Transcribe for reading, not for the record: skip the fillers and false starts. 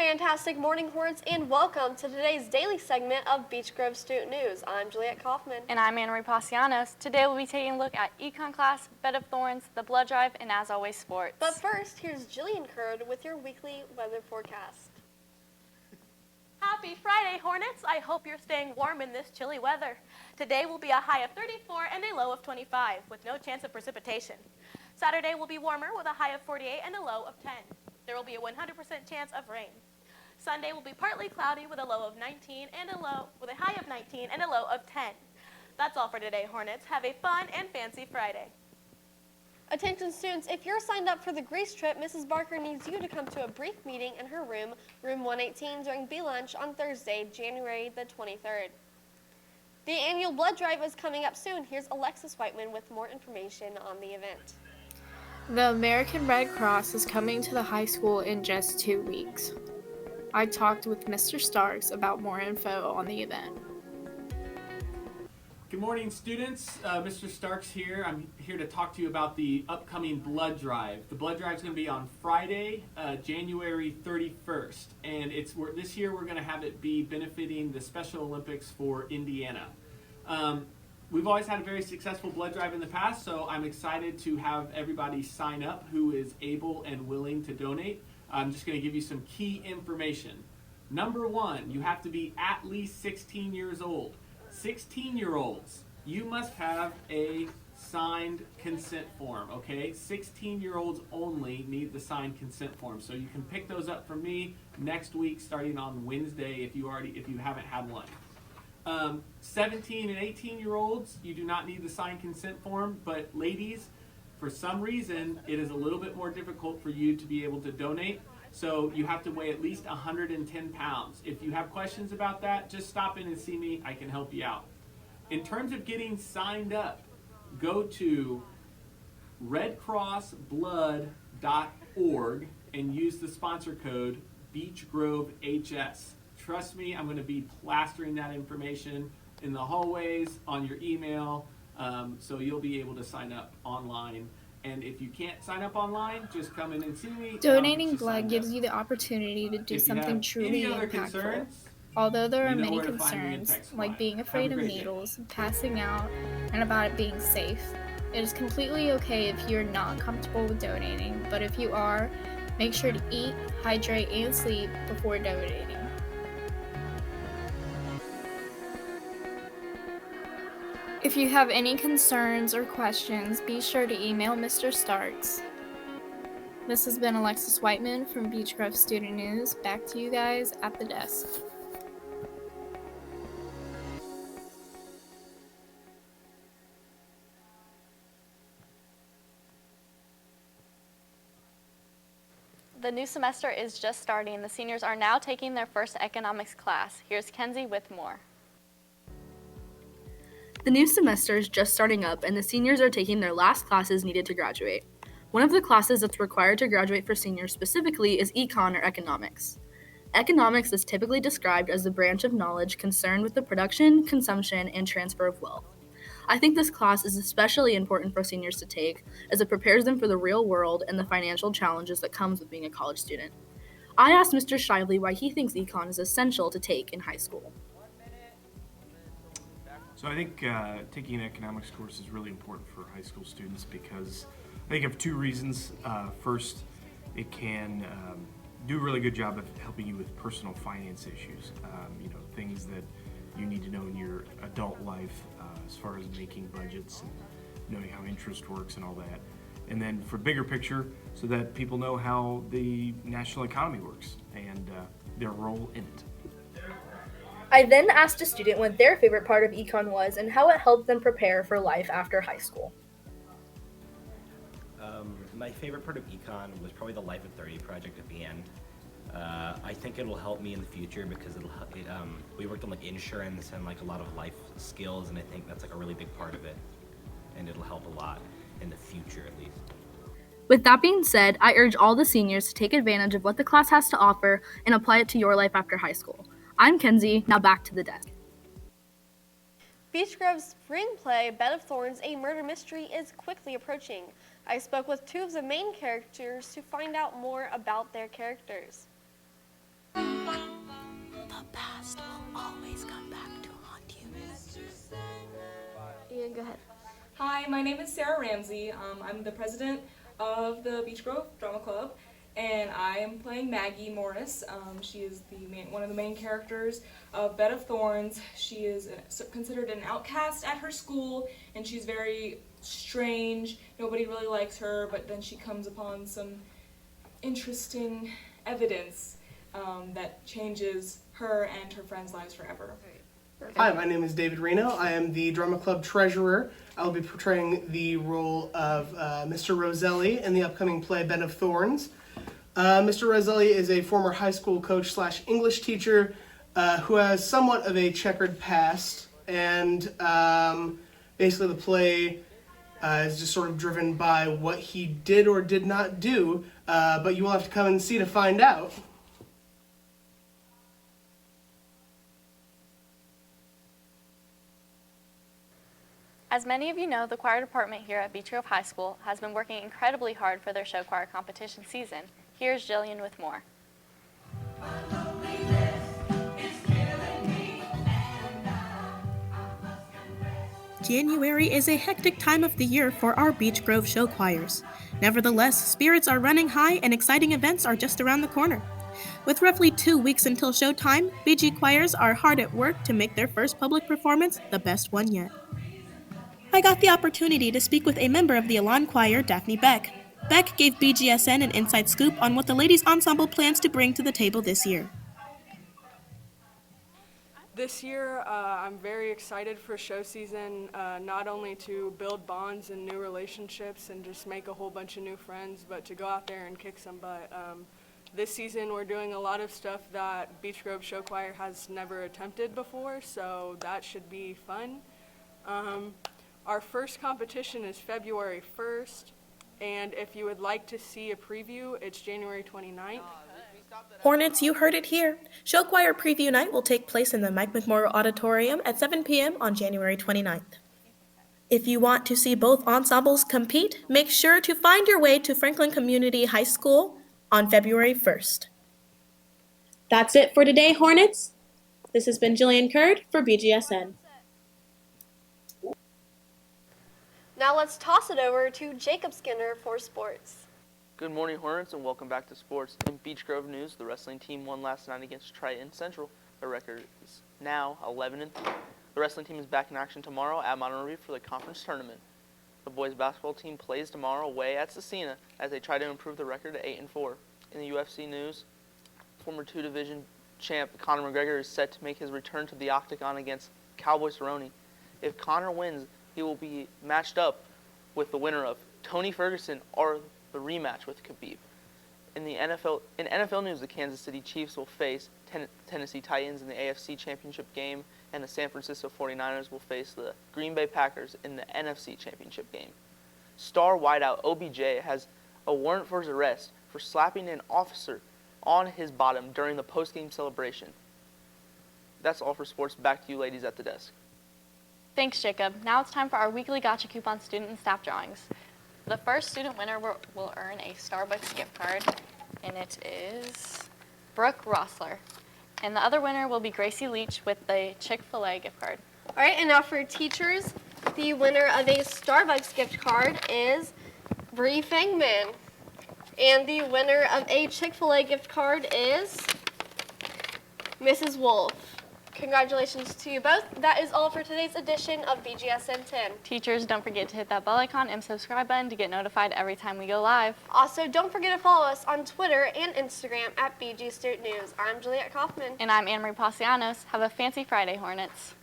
fantastic morning, Hornets, and welcome to today's daily segment of Beech Grove Student News. I'm Juliet Kaufman. And I'm Anna Marie Pasianos. Today we'll be taking a look at Econ class, Bed of Thorns, the Blood Drive, and as always, sports. But first, here's Jillian Curd with your weekly weather forecast. Happy Friday, Hornets! I hope you're staying warm in this chilly weather. Today will be a high of 34 and a low of 25, with no chance of precipitation. Saturday will be warmer with a high of 48 and a low of 10. There will be a 100% chance of rain. Sunday will be partly cloudy with a low of 19 and a high of 19 and a low of 10. That's all for today, Hornets. Have a fun and fancy Friday. Attention students, if you're signed up for the Greece trip, Mrs. Barker needs you to come to a brief meeting in her room 118, during B-Lunch on Thursday, January the 23rd. The annual blood drive is coming up soon. Here's Alexis Whiteman with more information on the event. The American Red Cross is coming to the high school in just 2 weeks. I talked with Mr. Starks about more info on the event. Good morning, students. Mr. Starks here. I'm here to talk to you about the upcoming blood drive. The blood drive is going to be on Friday, January 31st, and this year we're going to have it be benefiting the Special Olympics for Indiana. We've always had a very successful blood drive in the past, so I'm excited to have everybody sign up who is able and willing to donate. I'm just going to give you some key information. Number one, you have to be at least 16 years old. 16-year-olds, you must have a signed consent form, okay? 16-year-olds only need the signed consent form. So you can pick those up from me next week starting on Wednesday if you haven't had one. 17 and 18-year-olds, you do not need the signed consent form, but ladies, for some reason, it is a little bit more difficult for you to be able to donate, so you have to weigh at least 110 pounds. If you have questions about that, just stop in and see me. I can help you out. In terms of getting signed up, go to redcrossblood.org and use the sponsor code BeechGroveHS. Trust me, I'm going to be plastering that information in the hallways, on your email, so you'll be able to sign up online. And if you can't sign up online, just come in and see me. Donating blood gives you the opportunity to do something truly impactful. Although there are many concerns, like being afraid of needles, passing out, and about it being safe, it is completely okay if you're not comfortable with donating, but if you are, make sure to eat, hydrate, and sleep before donating. If you have any concerns or questions, be sure to email Mr. Starks. This has been Alexis Whiteman from Beech Grove Student News. Back to you guys at the desk. The new semester is just starting. The seniors are now taking their first economics class. Here's Kenzie with more. The new semester is just starting up, and the seniors are taking their last classes needed to graduate. One of the classes that's required to graduate for seniors specifically is Econ or Economics. Economics is typically described as the branch of knowledge concerned with the production, consumption, and transfer of wealth. I think this class is especially important for seniors to take, as it prepares them for the real world and the financial challenges that comes with being a college student. I asked Mr. Shively why he thinks Econ is essential to take in high school. So I think taking an economics course is really important for high school students because I think of two reasons. First, it can do a really good job of helping you with personal finance issues, things that you need to know in your adult life as far as making budgets and knowing how interest works and all that. And then for bigger picture, so that people know how the national economy works and their role in it. I then asked a student what their favorite part of Econ was and how it helped them prepare for life after high school. My favorite part of Econ was probably the Life at 30 project at the end. I think it'll help me in the future because we worked on insurance and a lot of life skills, and I think that's a really big part of it, and it'll help a lot in the future at least. With that being said, I urge all the seniors to take advantage of what the class has to offer and apply it to your life after high school. I'm Kenzie, now back to the desk. Beech Grove's spring play, Bed of Thorns, a murder mystery, is quickly approaching. I spoke with two of the main characters to find out more about their characters. The past will always come back to haunt you. Ian, go ahead. Hi, my name is Sarah Ramsey. I'm the president of the Beech Grove Drama Club, and I am playing Maggie Morris. She is one of the main characters of Bed of Thorns. She is considered an outcast at her school, and she's very strange. Nobody really likes her, but then she comes upon some interesting evidence that changes her and her friends' lives forever. Hi, my name is David Reno. I am the Drama Club treasurer. I'll be portraying the role of Mr. Roselli in the upcoming play Bed of Thorns. Mr. Roselli is a former high school coach / English teacher who has somewhat of a checkered past, and basically the play is just sort of driven by what he did or did not do, but you will have to come and see to find out. As many of you know, the choir department here at Beech Grove High School has been working incredibly hard for their show choir competition season. Here's Jillian with more. January is a hectic time of the year for our Beech Grove show choirs. Nevertheless, spirits are running high and exciting events are just around the corner. With roughly 2 weeks until showtime, BG choirs are hard at work to make their first public performance the best one yet. I got the opportunity to speak with a member of the Elan Choir, Daphne Beck. Beck gave BGSN an inside scoop on what the ladies' ensemble plans to bring to the table this year. This year, I'm very excited for show season, not only to build bonds and new relationships and just make a whole bunch of new friends, but to go out there and kick some butt. This season, we're doing a lot of stuff that Beech Grove Show Choir has never attempted before, so that should be fun. Our first competition is February 1st, and if you would like to see a preview, it's January 29th. Hornets, you heard it here. Show Choir Preview Night will take place in the Mike McMorrow Auditorium at 7 p.m. on January 29th. If you want to see both ensembles compete, make sure to find your way to Franklin Community High School on February 1st. That's it for today, Hornets. This has been Jillian Curd for BGSN. Now let's toss it over to Jacob Skinner for sports. Good morning, Hornets, and welcome back to sports. In Beech Grove news, the wrestling team won last night against Triton Central. The record is now 11-3. The wrestling team is back in action tomorrow at Monterey for the conference tournament. The boys basketball team plays tomorrow away at Cecina as they try to improve the record to 8-4. In the UFC news, former two-division champ Conor McGregor is set to make his return to the octagon against Cowboy Cerrone. If Conor wins, he will be matched up with the winner of Tony Ferguson or the rematch with Khabib. In NFL news, the Kansas City Chiefs will face Tennessee Titans in the AFC Championship game, and the San Francisco 49ers will face the Green Bay Packers in the NFC Championship game. Star wideout OBJ has a warrant for his arrest for slapping an officer on his bottom during the post-game celebration. That's all for sports. Back to you ladies at the desk. Thanks, Jacob. Now it's time for our weekly gotcha coupon student and staff drawings. The first student winner will earn a Starbucks gift card, and it is Brooke Rossler. And the other winner will be Gracie Leach with the Chick-fil-A gift card. All right, and now for teachers, the winner of a Starbucks gift card is Bree Fangman. And the winner of a Chick-fil-A gift card is Mrs. Wolf. Congratulations to you both. That is all for today's edition of BGSN 10. Teachers, don't forget to hit that bell icon and subscribe button to get notified every time we go live. Also, don't forget to follow us on Twitter and Instagram at BG Student News. I'm Juliette Kaufman. And I'm Anne-Marie Pasianos. Have a fancy Friday, Hornets.